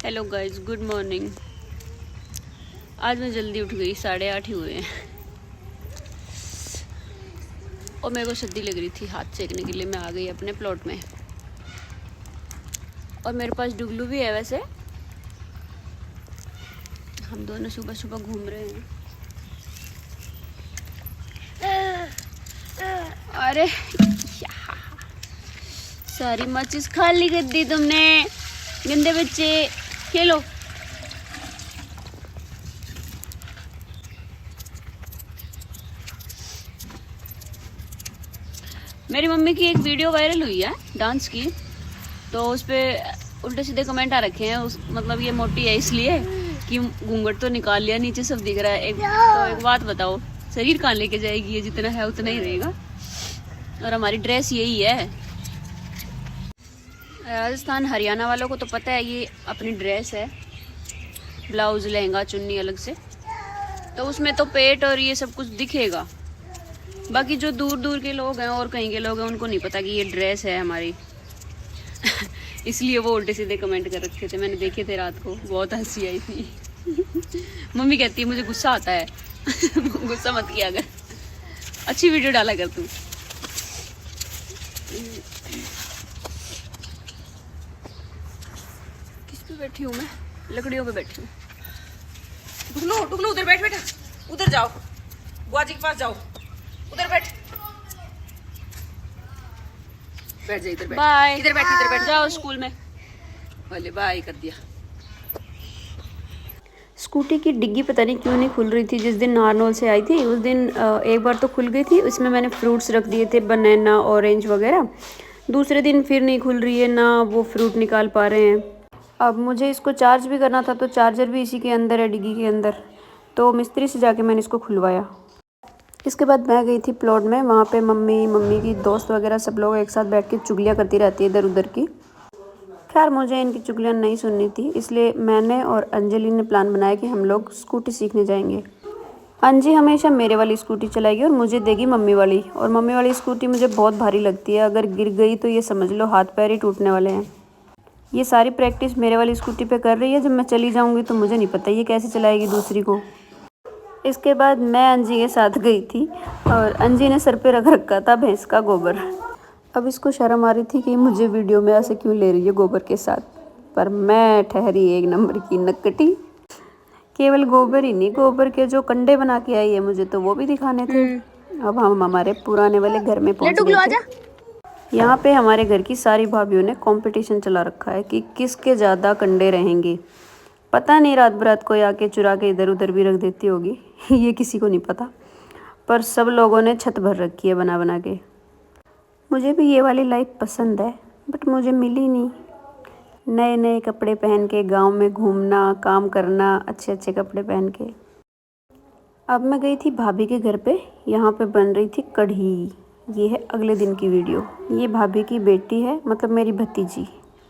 Hello guys, good morning. आज मैं जल्दी उठ गई, 8:30 ही हुए हैं और मेरे को सर्दी लग रही थी। हाथ सेकने के लिए मैं आ गई अपने प्लॉट में और मेरे पास डुगलू भी है। वैसे हम दोनों सुबह सुबह घूम रहे हैं। अरे सारी माचिस खाली कर दी तुमने, गंदे बच्चे। खेलो। मेरी मम्मी की एक वीडियो वायरल हुई है डांस की, तो उस पर उल्टे सीधे कमेंट आ रखे हैं। मतलब ये मोटी है इसलिए कि घूंघट तो निकाल लिया, नीचे सब दिख रहा है। तो एक बात बताओ, शरीर कहाँ लेके जाएगी? ये जितना है उतना ही रहेगा। और हमारी ड्रेस यही है। राजस्थान हरियाणा वालों को तो पता है ये अपनी ड्रेस है, ब्लाउज लहंगा चुन्नी अलग से, तो उसमें तो पेट और ये सब कुछ दिखेगा। बाकी जो दूर दूर के लोग हैं और कहीं के लोग हैं उनको नहीं पता कि ये ड्रेस है हमारी। इसलिए वो उल्टे सीधे कमेंट कर रखे थे, मैंने देखे थे रात को, बहुत हंसी आई थी। मम्मी कहती है मुझे गुस्सा आता है। गुस्सा मत किया कर, अच्छी वीडियो डाला कर तू। किस पे बैठी हूँ मैं? लकड़ियों पे बैठी हूँ। टुकलू टुकलू उधर बैठ बेटा, उधर जाओ, बुआ जी के पास जाओ, उधर बैठ जा, इधर बैठ। बाय। इधर बैठ जाओ स्कूल में। बोले बाय कर दिया। स्कूटी की डिग्गी पता नहीं क्यों नहीं खुल रही थी। जिस दिन नारनौल से आई थी उस दिन एक बार तो खुल गई थी, उसमें मैंने फ्रूट्स रख दिए थे, बनाना ऑरेंज वगैरह। दूसरे दिन फिर नहीं खुल रही है, ना वो फ्रूट निकाल पा रहे हैं। अब मुझे इसको चार्ज भी करना था, तो चार्जर भी इसी के अंदर है, डिग्गी के अंदर। तो मिस्त्री से जाके मैंने इसको खुलवाया। इसके बाद मैं गई थी प्लॉट में। वहाँ पे मम्मी की दोस्त वगैरह सब लोग एक साथ बैठ के चुगलियाँ करती रहती है इधर उधर की। खैर मुझे इनकी चुगलियाँ नहीं सुननी थी, इसलिए मैंने और अंजलि ने प्लान बनाया कि हम लोग स्कूटी सीखने जाएंगे। अंजी हमेशा मेरे वाली स्कूटी चलाएगी और मुझे देगी मम्मी वाली। और मम्मी वाली स्कूटी मुझे बहुत भारी लगती है, अगर गिर गई तो ये समझ लो हाथ पैर ही टूटने वाले हैं। ये सारी प्रैक्टिस मेरे वाली स्कूटी पे कर रही है। जब मैं चली जाऊँगी तो मुझे नहीं पता ये कैसे चलाएगी दूसरी को। इसके बाद मैं अंजी के साथ गई थी और अंजी ने सर पे रख रखा था भैंस का गोबर। अब इसको शर्म आ रही थी कि मुझे वीडियो में ऐसे क्यों ले रही है गोबर के साथ, पर मैं ठहरी एक नंबर की नकटी। केवल गोबर ही नहीं, गोबर के जो कंडे बना के आई है मुझे तो वो भी दिखाने थे। अब हम हमारे पुराने वाले घर में पहुंच गए थे। यहाँ पे हमारे घर की सारी भाभीयों ने कंपटीशन चला रखा है कि किसके ज़्यादा कंडे रहेंगे। पता नहीं रात बरात कोई आके चुरा के इधर उधर भी रख देती होगी। ये किसी को नहीं पता, पर सब लोगों ने छत भर रखी है बना बना के। मुझे भी ये वाली लाइफ पसंद है, बट मुझे मिली नहीं। नए नए कपड़े पहन के गांव में घूमना, काम करना, अच्छे अच्छे कपड़े पहन के। अब मैं गई थी भाभी के घर पे। यहाँ पे बन रही थी कढ़ी। ये है अगले दिन की वीडियो। ये भाभी की बेटी है, मतलब मेरी भतीजी।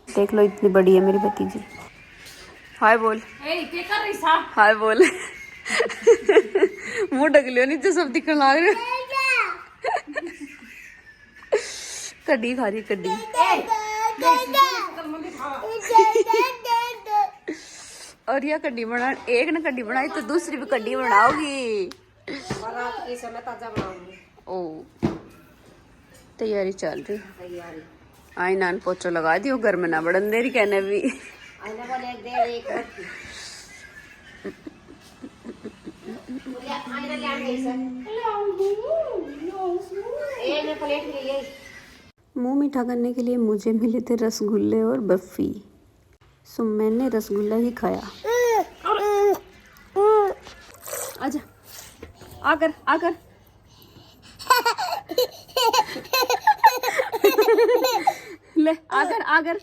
देख लो इतनी बड़ी है मेरी भतीजी। हाय बोल। हाय बोल। मुँह ढक लियो, नीचे सब दिखने लग रहे। कड्डी खा रही कड्डी। और यह कड्डी बना, एक ने कड्डी बनाई तो दूसरी भी कड्डी बनाओगी। ओ तैयारी चल रही। आई नान पोचो लगा दियो, घर में ना बड़न देरी कहने भी। मुंह मीठा करने के लिए मुझे मिले थे रसगुल्ले और बर्फी, सो मैंने रसगुल्ला ही खाया। आजा, आकर आकर। ले आकर आकर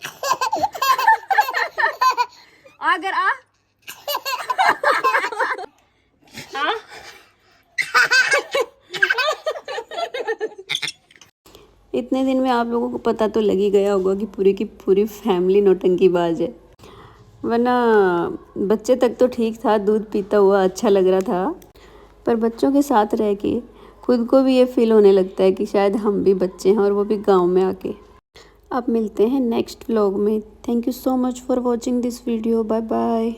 आकर आ। इतने दिन में आप लोगों को पता तो लग ही गया होगा कि पूरी की पूरी फैमिली नौटंकीबाज है। वरना बच्चे तक तो ठीक था, दूध पीता हुआ अच्छा लग रहा था, पर बच्चों के साथ रह के खुद को भी ये फील होने लगता है कि शायद हम भी बच्चे हैं और वो भी गांव में आके। अब मिलते हैं नेक्स्ट व्लॉग में। Thank you so much for watching this video. Bye bye.